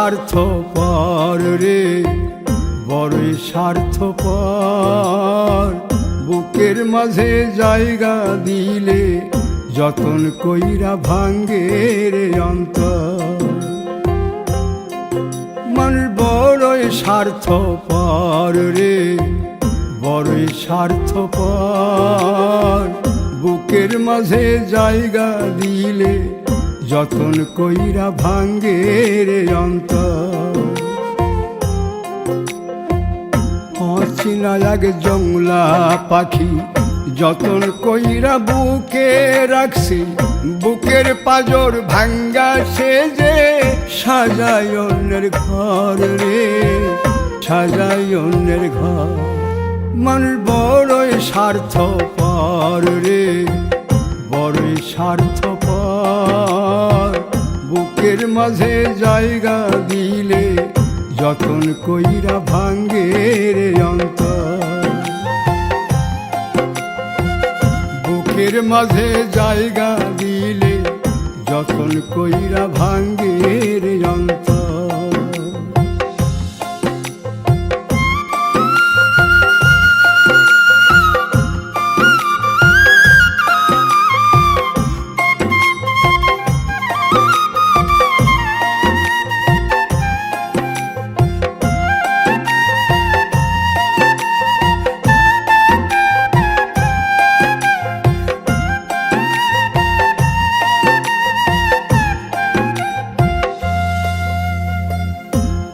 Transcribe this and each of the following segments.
স্বার্থপর রে, বড়ই স্বার্থপর। বুকের মাঝে জায়গা দিলে যতন কইরা ভাঙ্গে রে অন্তর। মানুষ বড়ই স্বার্থপর রে, বড়ই স্বার্থপর। বুকের মাঝে জায়গা দিলে যতন কইরা ভাঙ্গে রে অন্তর। অচিনা এক জংলা পাখি যতন কইরা বুকে রাখছি, বুকের পাজর ভাঙ্গা সে যে সাজায় অন্যের ঘর রে, সাজায় অন্যের ঘর। মানুষ বড়ই স্বার্থপর রে, বড়ই স্বার্থপর। বুকের মাঝে জায়গা দিলে যতন কইরা ভাঙ্গে রে অন্তর। বুকের মাঝে জায়গা দিলে যতন কইরা ভাঙ্গে রে অন্তর।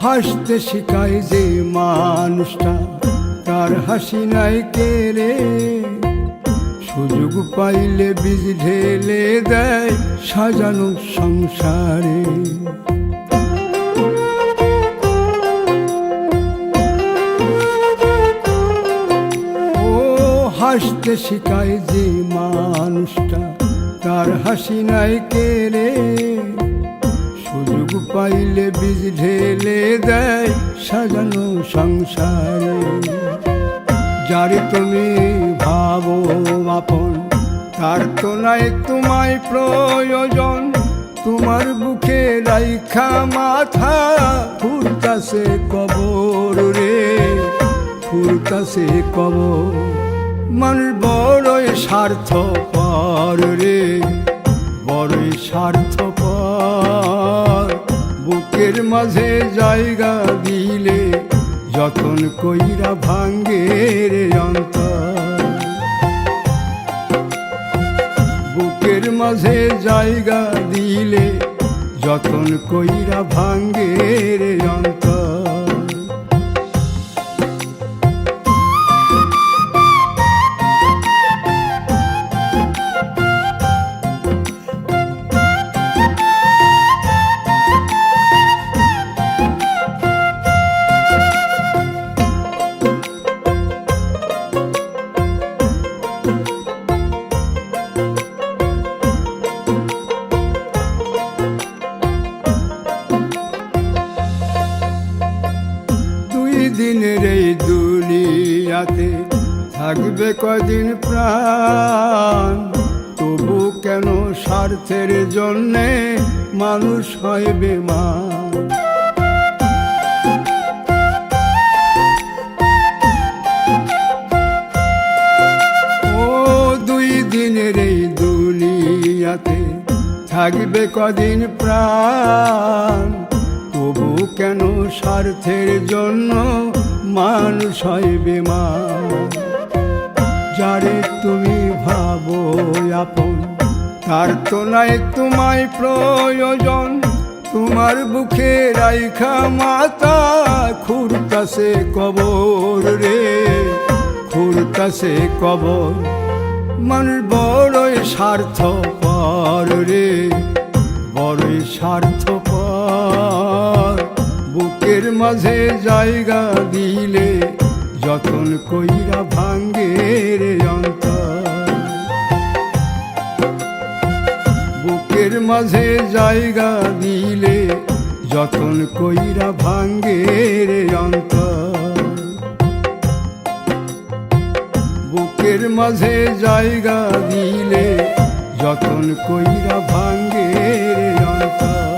হাসতে শিখায় যে মানুষটা, তার হাসি নাই কেড়ে। সুযোগ পাইলে বীজ ঢেলে দেয় সাজানো সংসারে। ও হাসতে শিখায় যে মানুষটা, তার হাসি নাই কেড়ে। সুযোগ পাইলে বীজ ঢেলে দেয় সাজানো সংসারে। যারে তুমি ভাবো আপন, তার তো নাই তোমায় প্রয়োজন। তোমার বুকে রাইখা মাথা ফুরতাছে কবর রে, ফুরতাছে কবর। মানুষ বড়ই স্বার্থপর রে, বড়ই স্বার্থপর। বুকের মাঝে জায়গা দিলে যতন কইরা ভাঙ্গে রে অন্তর। বুকের মাঝে জায়গা দিলে যতন কইরা ভাঙ্গে রে অন্তর। দিনের এই দুনিয়াতে থাকবে কদিন প্রাণ, তবু কেন স্বার্থের জন্যে মানুষ হয় বেমান। ও দুই দিনের এই দুনিয়াতে থাকবে কদিন প্রাণ, তবু কেন স্বার্থের জন্য মানুষ হয় বেমান। যারে তুমি ভাবো আপন, তার তো নাই তোমায় প্রয়োজন। তোমার বুকে রাইখা মাথা খুঁড়তাছে কবর রে, খুঁড়তাছে কবর। মানুষ বড়ই স্বার্থপর রে, বড়ই স্বার্থপর। বুকের মাঝে জায়গা দিলে যতন কইরা ভাঙ্গে রে অন্তর। বুকের মাঝে জায়গা দিলে যতন কইরা ভাঙ্গে রে অন্তর। বুকের মাঝে জায়গা দিলে যতন কইরা ভাঙ্গে রে অন্তর।